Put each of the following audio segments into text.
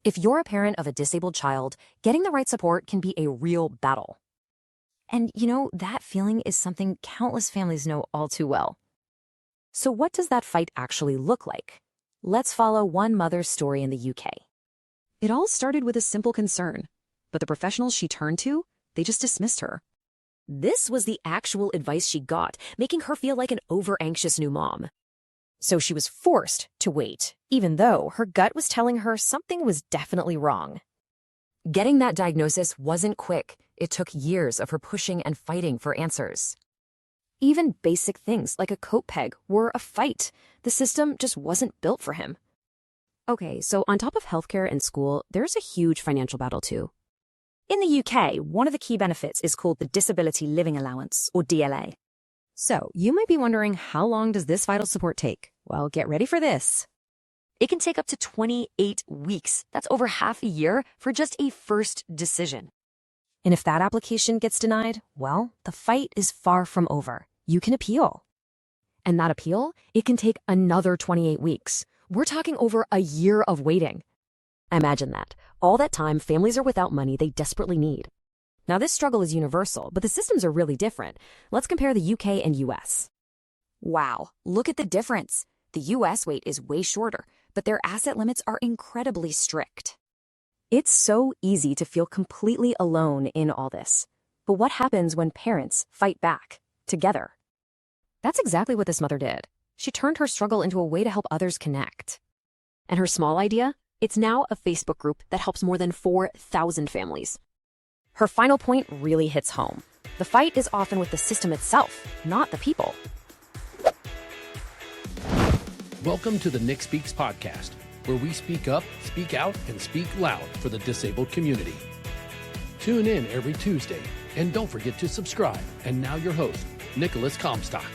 If you're a parent of a disabled child, getting the right support can be a real battle. And that feeling is something countless families know all too well. So what does that fight actually look like? Let's follow one mother's story in the UK. It all started with a simple concern, but the professionals she turned to, they just dismissed her. This was the actual advice she got, making her feel like an over-anxious new mom. So she was forced to wait, even though her gut was telling her something was definitely wrong. Getting that diagnosis wasn't quick. It took years of her pushing and fighting for answers. Even basic things like a coat peg were a fight. The system just wasn't built for him. Okay, so on top of healthcare and school, there's a huge financial battle too. In the UK, one of the key benefits is called the Disability Living Allowance, or DLA. So you might be wondering, how long does this vital support take? Well, get ready for this. It can take up to 28 weeks. That's over half a year for just a first decision. And if that application gets denied, well, the fight is far from over. You can appeal. And that appeal, it can take another 28 weeks. We're talking over a year of waiting. Imagine that. All that time, families are without money they desperately need. Now, this struggle is universal, but the systems are really different. Let's compare the UK and US. Wow, look at the difference. The US wait is way shorter, but their asset limits are incredibly strict. It's so easy to feel completely alone in all this. But what happens when parents fight back, together? That's exactly what this mother did. She turned her struggle into a way to help others connect. And her small idea? It's now a Facebook group that helps more than 4,000 families. Her final point really hits home. The fight is often with the system itself, not the people. Welcome to the Nick Speaks podcast, where we speak up, speak out, and speak loud for the disabled community. Tune in every Tuesday, and don't forget to subscribe. And now your host, Nicolas Comstock.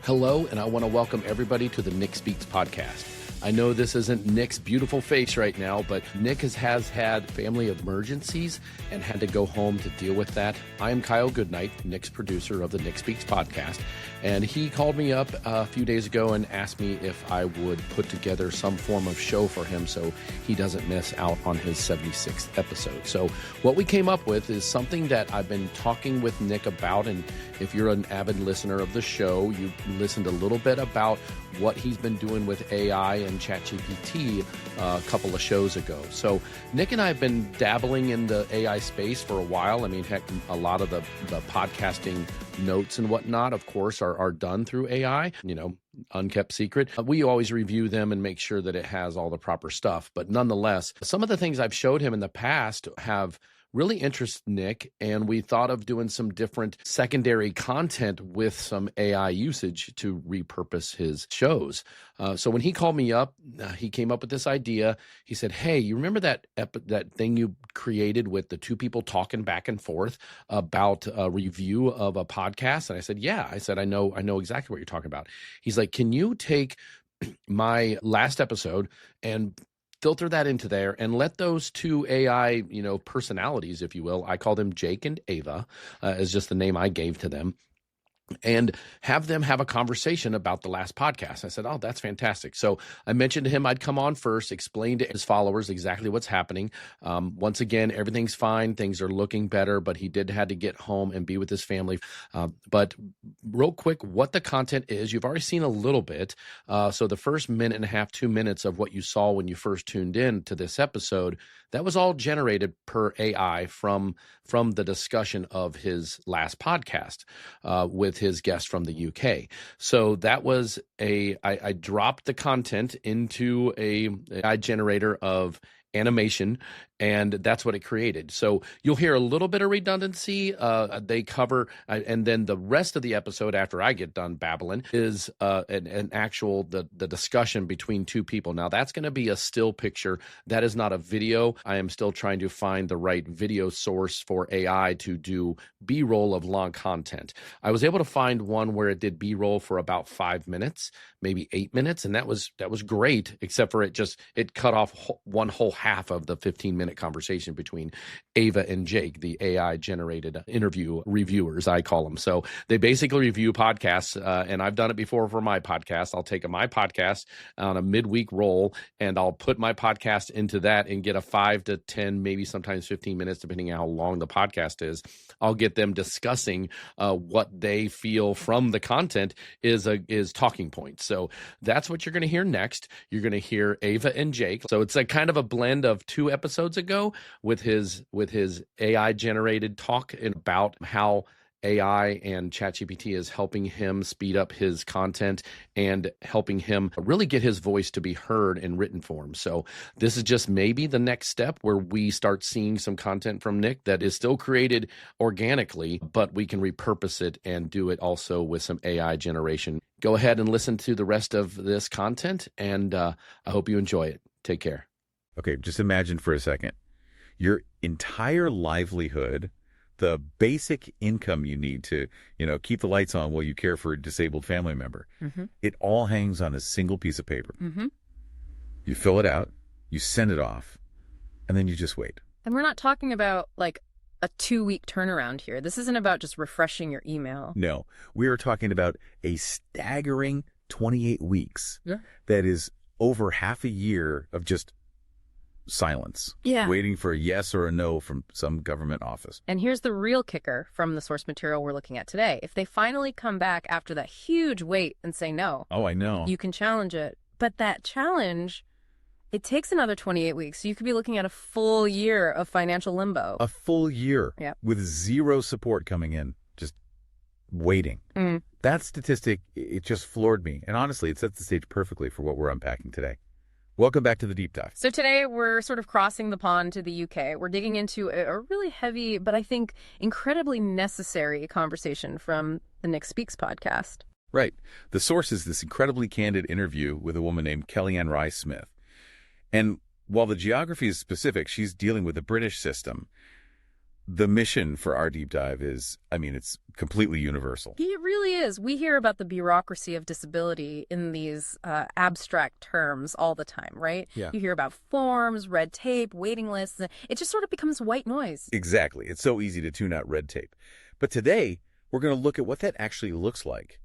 Hello, and I want to welcome everybody to the Nick Speaks podcast. I know this isn't Nick's beautiful face right now, but Nick has had family emergencies and had to go home to deal with that. I am Kyle Goodknight, Nick's producer of the Nick Speaks podcast, and he called me up a few days ago and asked me if I would put together some form of show for him so he doesn't miss out on his 76th episode. So what we came up with is something that I've been talking with Nick about, and if you're an avid listener of the show, you listened a little bit about what he's been doing with AI and ChatGPT a couple of shows ago. So Nick and I have been dabbling in the AI space for a while. I mean, heck, a lot of the podcasting notes and whatnot, of course, are done through AI, unkept secret. We always review them and make sure that it has all the proper stuff. But nonetheless, some of the things I've showed him in the past have really interested Nick, and we thought of doing some different secondary content with some AI usage to repurpose his shows. So when he called me up, he came up with this idea. He said, "Hey, you remember that thing you created with the two people talking back and forth about a review of a podcast?" And I said, "Yeah." I said, I know exactly what you're talking about." He's like, "Can you take my last episode and filter that into there and let those two AI, personalities, if you will, I call them Jake and Ava, is just the name I gave to them, and have them have a conversation about the last podcast." I said, "Oh, that's fantastic." So I mentioned to him I'd come on first, explain to his followers exactly what's happening. Once again, everything's fine. Things are looking better, but he had to get home and be with his family. But real quick, what the content is, you've already seen a little bit. So the first minute and a half, 2 minutes of what you saw when you first tuned in to this episode, that was all generated per AI from the discussion of his last podcast with his guest from the UK. So that was I dropped the content into a AI generator of animation, and that's what it created. So you'll hear a little bit of redundancy. They cover, and then the rest of the episode after I get done babbling is an actual the discussion between two people. Now that's going to be a still picture. That is not a video. I am still trying to find the right video source for AI to do B-roll of long content. I was able to find one where it did B-roll for about 5 minutes, maybe 8 minutes, and that was great, except for it cut off one whole half of the 15-minute conversation between Ava and Jake, the AI-generated interview reviewers, I call them. So they basically review podcasts, and I've done it before for my podcast. I'll take my podcast on a midweek roll, and I'll put my podcast into that and get a 5 to 10, maybe sometimes 15 minutes, depending on how long the podcast is. I'll get them discussing what they feel from the content is talking points. So that's what you're going to hear next. You're going to hear Ava and Jake. So it's a kind of a blend of 2 episodes ago with his AI generated talk about how AI and ChatGPT is helping him speed up his content and helping him really get his voice to be heard in written form. So this is just maybe the next step where we start seeing some content from Nick that is still created organically, but we can repurpose it and do it also with some AI generation. Go ahead and listen to the rest of this content, and I hope you enjoy it. Take care. Okay, just imagine for a second. Your entire livelihood, the basic income you need to, keep the lights on while you care for a disabled family member, it all hangs on a single piece of paper. You fill it out, you send it off, and then you just wait. And we're not talking about like a 2-week turnaround here. This isn't about just refreshing your email. No, we are talking about a staggering 28 weeks. Yeah. That is over half a year of just silence. Yeah. Waiting for a yes or a no from some government office. And here's the real kicker from the source material we're looking at today. If they finally come back after that huge wait and say no. Oh, I know. You can challenge it. But that challenge, it takes another 28 weeks. So you could be looking at a full year of financial limbo. A full year. Yep. With zero support coming in. Just waiting. That statistic, it just floored me. And honestly, it sets the stage perfectly for what we're unpacking today. Welcome back to the Deep Dive. So today we're sort of crossing the pond to the UK. We're digging into a really heavy, but I think incredibly necessary conversation from the Nick Speaks podcast. Right. The source is this incredibly candid interview with a woman named Kellyanne Rye-Smith. And while the geography is specific, she's dealing with the British system. The mission for our deep dive is, it's completely universal. It really is. We hear about the bureaucracy of disability in these abstract terms all the time, right? Yeah. You hear about forms, red tape, waiting lists. It just sort of becomes white noise. Exactly. It's so easy to tune out red tape. But today, we're going to look at what that actually looks like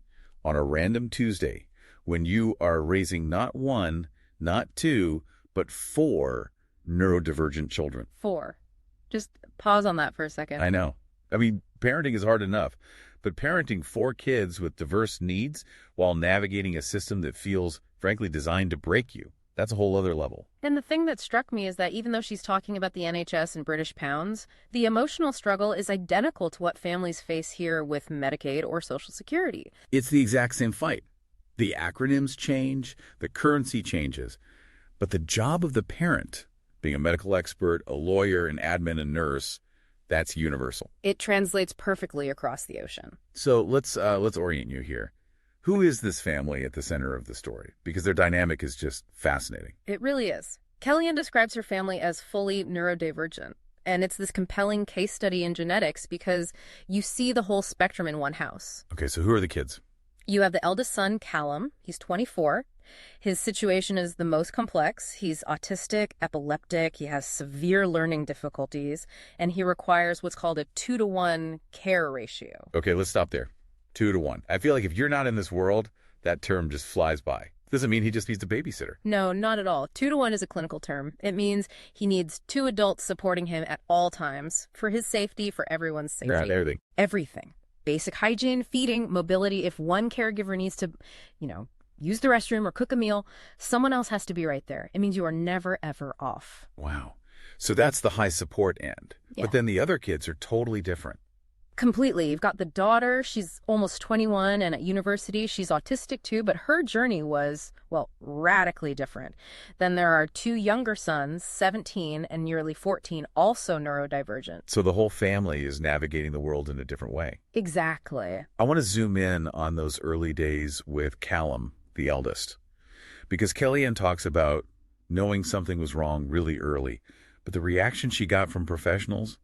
on a random Tuesday when you are raising not 1, not 2, but 4 neurodivergent children. 4. Just pause on that for a second. I know. Parenting is hard enough, but parenting 4 kids with diverse needs while navigating a system that feels, frankly, designed to break you, that's a whole other level. And the thing that struck me is that even though she's talking about the NHS and British pounds, the emotional struggle is identical to what families face here with Medicaid or Social Security. It's the exact same fight. The acronyms change, the currency changes, but the job of the parent, being a medical expert, a lawyer, an admin, and nurse, that's universal. It translates perfectly across the ocean. So let's orient you here. Who is this family at the center of the story? Because their dynamic is just fascinating. It really is. Kellyanne describes her family as fully neurodivergent. And it's this compelling case study in genetics because you see the whole spectrum in one house. Okay, so who are the kids? You have the eldest son, Callum. He's 24. His situation is the most complex. He's autistic, epileptic, he has severe learning difficulties, and he requires what's called a 2-to-1 care ratio. Okay, let's stop there. 2-to-1. I feel like if you're not in this world, that term just flies by. Doesn't mean he just needs a babysitter. No, not at all. 2-to-1 is a clinical term. It means he needs 2 adults supporting him at all times for his safety, for everyone's safety. Right, everything. Everything. Basic hygiene, feeding, mobility. If one caregiver needs to, use the restroom or cook a meal, someone else has to be right there. It means you are never, ever off. Wow. So that's the high support end. Yeah. But then the other kids are totally different. Completely. You've got the daughter. She's almost 21 and at university. She's autistic too, but her journey was, radically different. Then there are 2 younger sons, 17 and nearly 14, also neurodivergent. So the whole family is navigating the world in a different way. Exactly. I want to zoom in on those early days with Callum, the eldest, because Kellyanne talks about knowing something was wrong really early, but the reaction she got from professionals,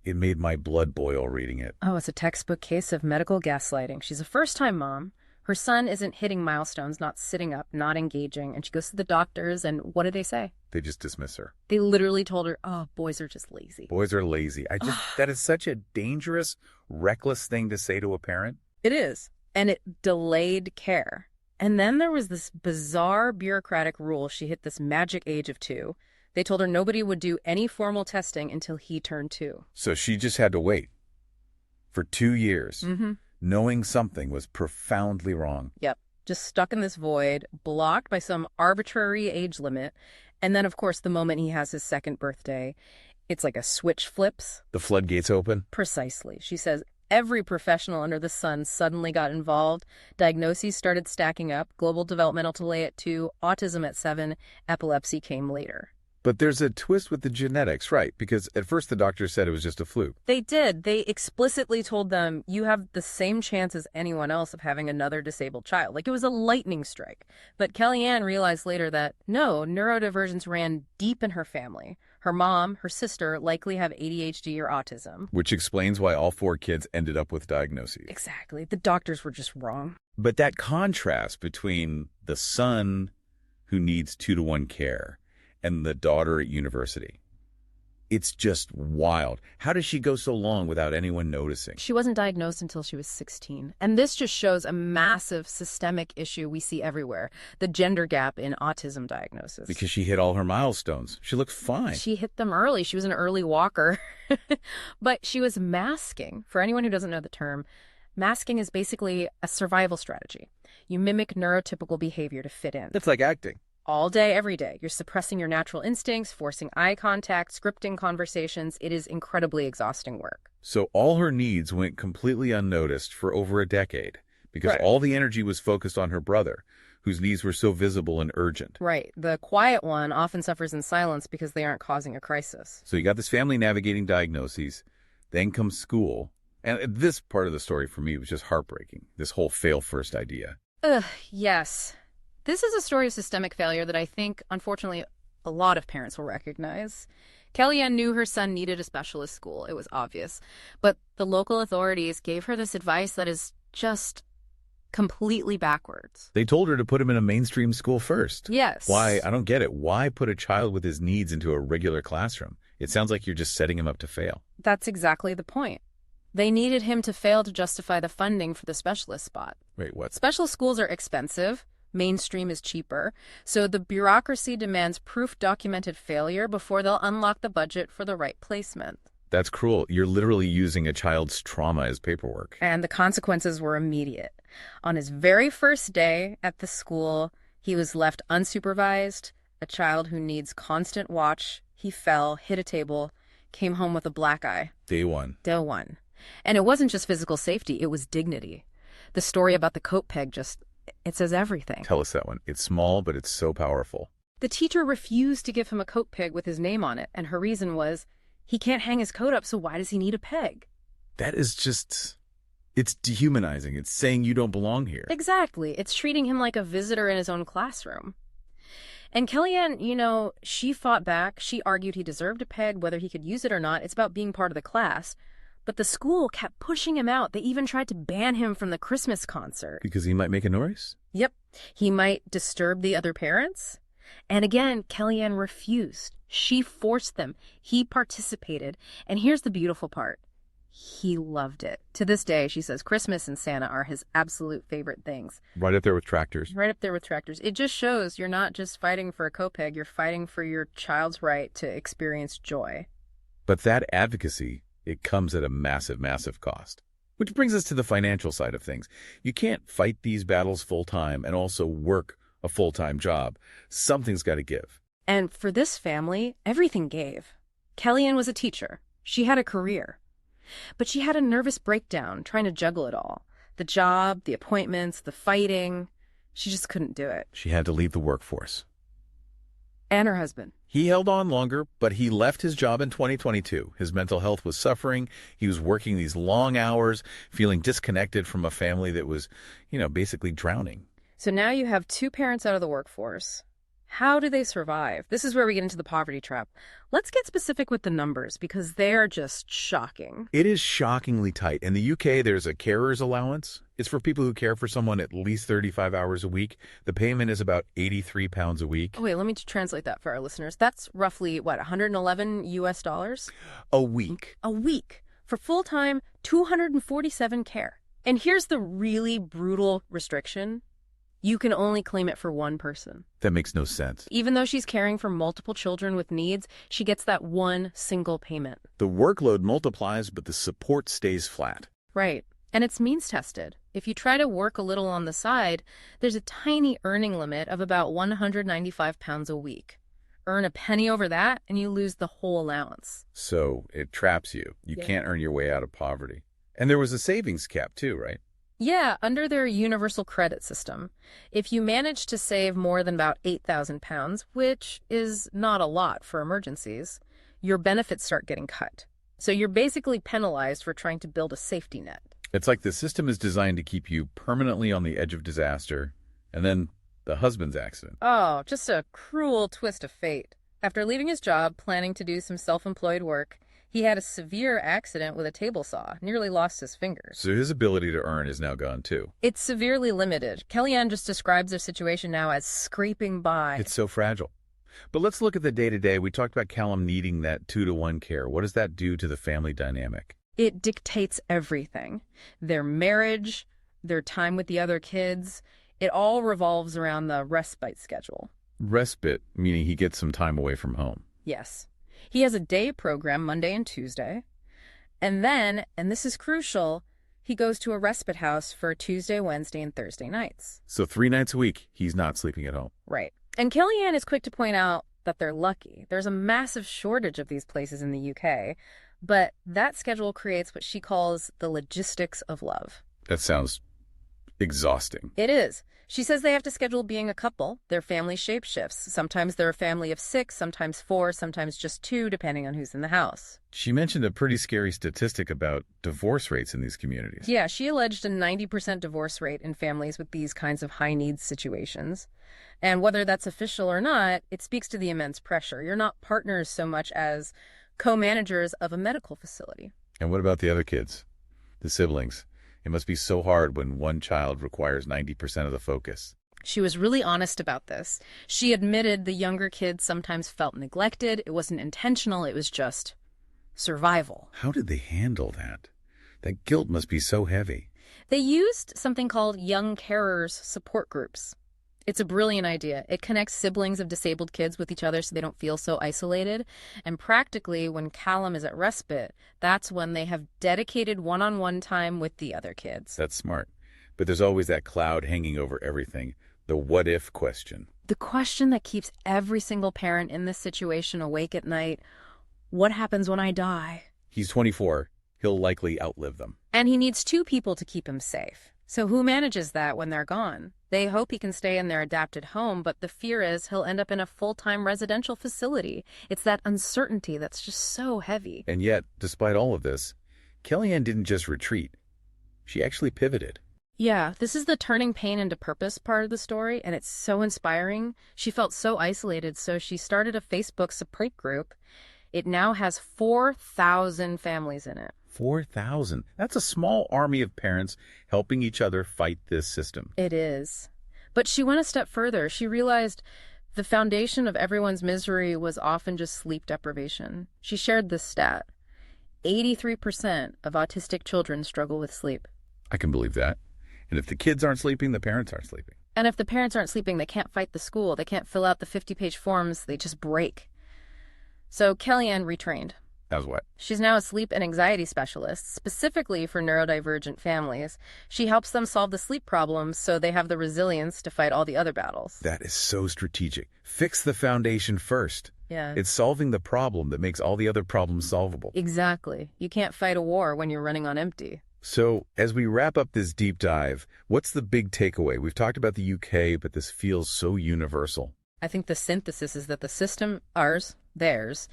it made my blood boil reading it. Oh, it's a textbook case of medical gaslighting. She's a first-time mom. Her son isn't hitting milestones, not sitting up, not engaging, and she goes to the doctors, and what do they say? They just dismiss her. They literally told her, oh, boys are just lazy. Boys are lazy. That is such a dangerous, reckless thing to say to a parent. It is. And it delayed care. And then there was this bizarre bureaucratic rule. She hit this magic age of 2. They told her nobody would do any formal testing until he turned 2. So she just had to wait for 2 years, knowing something was profoundly wrong. Yep. Just stuck in this void, blocked by some arbitrary age limit. And then, of course, the moment he has his 2nd birthday, it's like a switch flips. The floodgates open? Precisely. She says every professional under the sun suddenly got involved. Diagnoses started stacking up. Global developmental delay at 2, autism at 7, epilepsy came later. But there's a twist with the genetics, right? Because at first the doctor said it was just a fluke. They did. They explicitly told them, you have the same chance as anyone else of having another disabled child. Like it was a lightning strike. But Kellyanne realized later that, no, neurodivergence ran deep in her family. Her mom, her sister likely have ADHD or autism. Which explains why all 4 kids ended up with diagnoses. Exactly. The doctors were just wrong. But that contrast between the son who needs 2-to-1 care and the daughter at university, it's just wild. How does she go so long without anyone noticing? She wasn't diagnosed until she was 16. And this just shows a massive systemic issue we see everywhere, the gender gap in autism diagnosis. Because she hit all her milestones. She looked fine. She hit them early. She was an early walker. But she was masking. For anyone who doesn't know the term, masking is basically a survival strategy. You mimic neurotypical behavior to fit in. That's like acting. All day, every day. You're suppressing your natural instincts, forcing eye contact, scripting conversations. It is incredibly exhausting work. So all her needs went completely unnoticed for over a decade because all the energy was focused on her brother, whose needs were so visible and urgent. Right. The quiet one often suffers in silence because they aren't causing a crisis. So you got this family navigating diagnoses, then comes school. And this part of the story for me was just heartbreaking, this whole fail first idea. Yes. This is a story of systemic failure that I think, unfortunately, a lot of parents will recognize. Kellyanne knew her son needed a specialist school. It was obvious. But the local authorities gave her this advice that is just completely backwards. They told her to put him in a mainstream school first. Yes. Why? I don't get it. Why put a child with his needs into a regular classroom? It sounds like you're just setting him up to fail. That's exactly the point. They needed him to fail to justify the funding for the specialist spot. Wait, what? Special schools are expensive. Mainstream is cheaper. So the bureaucracy demands proof-documented failure before they'll unlock the budget for the right placement. That's cruel. You're literally using a child's trauma as paperwork. And the consequences were immediate. On his very first day at the school, he was left unsupervised, a child who needs constant watch. He fell, hit a table, came home with a black eye. Day one. Day one. And it wasn't just physical safety, it was dignity. The story about the coat peg it says everything. Tell us that one. It's small, but it's so powerful. The teacher refused to give him a coat peg with his name on it, and her reason was, he can't hang his coat up, so why does he need a peg? That is just... It's dehumanizing. It's saying you don't belong here. Exactly. It's treating him like a visitor in his own classroom. And Kellyanne, she fought back. She argued he deserved a peg, whether he could use it or not. It's about being part of the class. But the school kept pushing him out. They even tried to ban him from the Christmas concert. Because he might make a noise? Yep. He might disturb the other parents. And again, Kellyanne refused. She forced them. He participated. And here's the beautiful part. He loved it. To this day, she says Christmas and Santa are his absolute favorite things. Right up there with tractors. Right up there with tractors. It just shows you're not just fighting for a coat peg. You're fighting for your child's right to experience joy. But that advocacy... it comes at a massive, massive cost. Which brings us to the financial side of things. You can't fight these battles full-time and also work a full-time job. Something's got to give. And for this family, everything gave. Kellyanne was a teacher. She had a career. But she had a nervous breakdown trying to juggle it all. The job, the appointments, the fighting. She just couldn't do it. She had to leave the workforce. And her husband. He held on longer, but he left his job in 2022. His mental health was suffering. He was working these long hours, feeling disconnected from a family that was, basically drowning. So now you have 2 parents out of the workforce, How do they survive? This is where we get into the poverty trap. Let's get specific with the numbers because they are just shocking. It is shockingly tight. In the UK, there's a carer's allowance. It's for people who care for someone at least 35 hours a week. The payment is about £83 a week. Oh, wait, let me translate that for our listeners. That's roughly, what, 111 US dollars? A week. A week. For full-time, 247 care. And here's the really brutal restriction. You can only claim it for one person. That makes no sense. Even though she's caring for multiple children with needs, she gets that one single payment. The workload multiplies, but the support stays flat. Right. And it's means tested. If you try to work a little on the side, there's a tiny earning limit of about £195 a week. Earn a penny over that, and you lose the whole allowance. So it traps you. You can't earn your way out of poverty. And there was a savings cap too, right? Yeah, under their universal credit system. If you manage to save more than about £8,000, which is not a lot for emergencies, your benefits start getting cut. So you're basically penalized for trying to build a safety net. It's like the system is designed to keep you permanently on the edge of disaster, and then the husband's accident. Oh, just a cruel twist of fate. After leaving his job, planning to do some self-employed work, he had a severe accident with a table saw, nearly lost his fingers. So his ability to earn is now gone too. It's severely limited. Kellyanne just describes their situation now as scraping by. It's so fragile. But let's look at the day-to-day. We talked about Callum needing that 2-to-1 care. What does that do to the family dynamic? It dictates everything. Their marriage, their time with the other kids, it all revolves around the respite schedule. Respite, meaning he gets some time away from home. Yes. He has a day program Monday and Tuesday. And then, and this is crucial, he goes to a respite house for Tuesday, Wednesday, and Thursday nights. So 3 nights a week, he's not sleeping at home. Right. And Kellyanne is quick to point out that they're lucky. There's a massive shortage of these places in the UK, but that schedule creates what she calls the logistics of love. That sounds exhausting. It is. She says they have to schedule being a couple. Their family shape shifts. Sometimes they're a family of 6, sometimes 4, sometimes just 2, depending on who's in the house. She mentioned a pretty scary statistic about divorce rates in these communities. Yeah, she alleged a 90% divorce rate in families with these kinds of high-needs situations. And whether that's official or not, it speaks to the immense pressure. You're not partners so much as co-managers of a medical facility. And what about the other kids? The siblings? It must be so hard when one child requires 90% of the focus. She was really honest about this. She admitted the younger kids sometimes felt neglected. It wasn't intentional. It was just survival. How did they handle that? That guilt must be so heavy. They used something called young carers support groups. It's a brilliant idea. It connects siblings of disabled kids with each other so they don't feel so isolated. And practically, when Callum is at respite, that's when they have dedicated one-on-one time with the other kids. That's smart. But there's always that cloud hanging over everything, the what-if question. The question that keeps every single parent in this situation awake at night: what happens when I die? He's 24. He'll likely outlive them. And he needs 2 people to keep him safe. So who manages that when they're gone? They hope he can stay in their adapted home, but the fear is he'll end up in a full-time residential facility. It's that uncertainty that's just so heavy. And yet, despite all of this, Kellyanne didn't just retreat. She actually pivoted. Yeah, this is the turning pain into purpose part of the story, and it's so inspiring. She felt so isolated, so she started a Facebook support group. It now has 4,000 families in it. 4,000. That's a small army of parents helping each other fight this system. It is. But she went a step further. She realized the foundation of everyone's misery was often just sleep deprivation. She shared this stat. 83% of autistic children struggle with sleep. I can believe that. And if the kids aren't sleeping, the parents aren't sleeping. And if the parents aren't sleeping, they can't fight the school. They can't fill out the 50-page forms. They just break. So Kellyanne retrained. How's what? She's now a sleep and anxiety specialist, specifically for neurodivergent families. She helps them solve the sleep problems so they have the resilience to fight all the other battles. That is so strategic. Fix the foundation first. Yeah. It's solving the problem that makes all the other problems solvable. Exactly. You can't fight a war when you're running on empty. So, as we wrap up this deep dive, what's the big takeaway? We've talked about the UK, but this feels so universal. I think the synthesis is that the system, ours, theirs,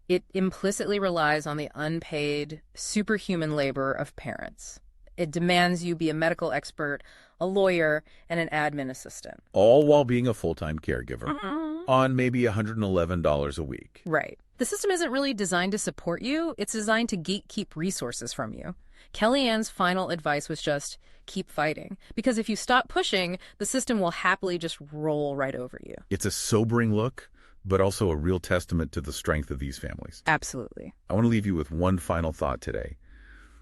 it implicitly relies on the unpaid, superhuman labor of parents. It demands you be a medical expert, a lawyer, and an admin assistant. All while being a full-time caregiver. on maybe $111 a week. Right. The system isn't really designed to support you. It's designed to gatekeep resources from you. Kellyanne's final advice was just keep fighting. Because if you stop pushing, the system will happily just roll right over you. It's a sobering look, but also a real testament to the strength of these families. Absolutely. I want to leave you with one final thought today.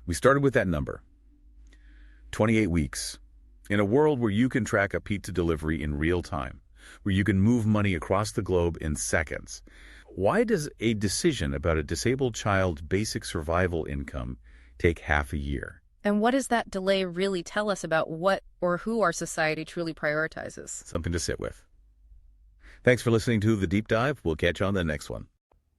We started with that number, 28 weeks. In a world where you can track a pizza delivery in real time, where you can move money across the globe in seconds, why does a decision about a disabled child's basic survival income take half a year? And what does that delay really tell us about what or who our society truly prioritizes? Something to sit with. Thanks for listening to The Deep Dive. We'll catch you on the next one.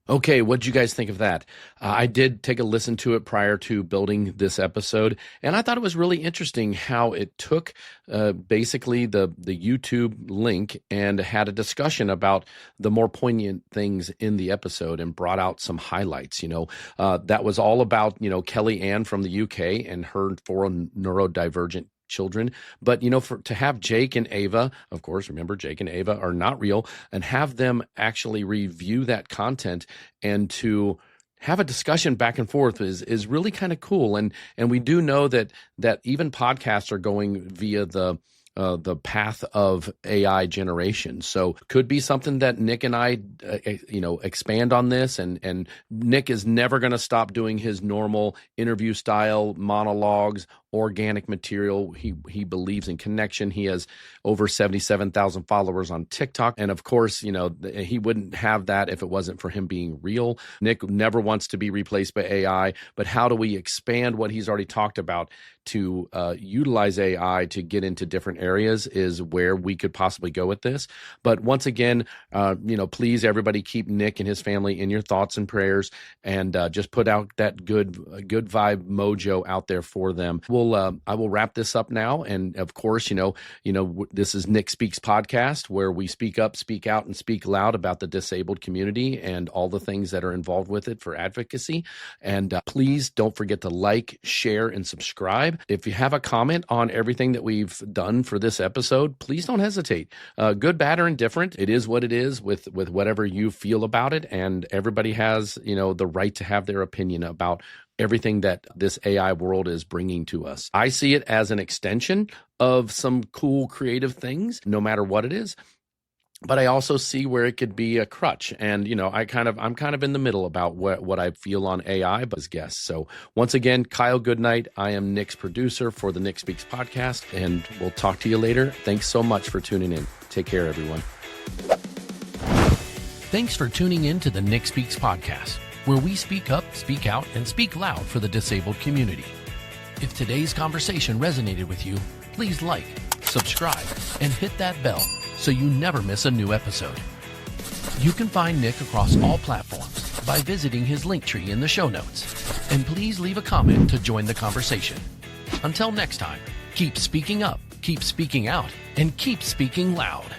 Okay, what'd you guys think of that? I did take a listen to it prior to building this episode, and I thought it was really interesting how it took basically the YouTube link and had a discussion about the more poignant things in the episode and brought out some highlights. That was all about, Kellyanne from the UK and her 4 neurodivergent children. But, to have Jake and Ava, of course, remember Jake and Ava are not real, and have them actually review that content and to have a discussion back and forth is really kind of cool. And we do know that even podcasts are going via the path of AI generation. So could be something that Nick and I, expand on this. And Nick is never going to stop doing his normal interview style monologues, organic material. He believes in connection. He has over 77,000 followers on TikTok. And of course, he wouldn't have that if it wasn't for him being real. Nick never wants to be replaced by AI, but how do we expand what he's already talked about to utilize AI to get into different areas is where we could possibly go with this. But once again, please everybody keep Nick and his family in your thoughts and prayers, and just put out that good vibe mojo out there for them. I will wrap this up now. And of course, this is Nick Speaks Podcast, where we speak up, speak out, and speak loud about the disabled community and all the things that are involved with it for advocacy. And please don't forget to like, share, and subscribe. If you have a comment on everything that we've done for this episode, please don't hesitate. Good, bad, or indifferent. It is what it is with whatever you feel about it. And everybody has, the right to have their opinion about everything that this AI world is bringing to us. I see it as an extension of some cool creative things, no matter what it is. But I also see where it could be a crutch. And, I'm kind of in the middle about what I feel on AI as guests. So once again, Kyle Goodknight. I am Nick's producer for the Nick Speaks podcast, and we'll talk to you later. Thanks so much for tuning in. Take care, everyone. Thanks for tuning in to the Nick Speaks podcast, where we speak up, speak out, and speak loud for the disabled community. If today's conversation resonated with you, please like, subscribe, and hit that bell so you never miss a new episode. You can find Nick across all platforms by visiting his Linktree in the show notes. And please leave a comment to join the conversation. Until next time, keep speaking up, keep speaking out, and keep speaking loud.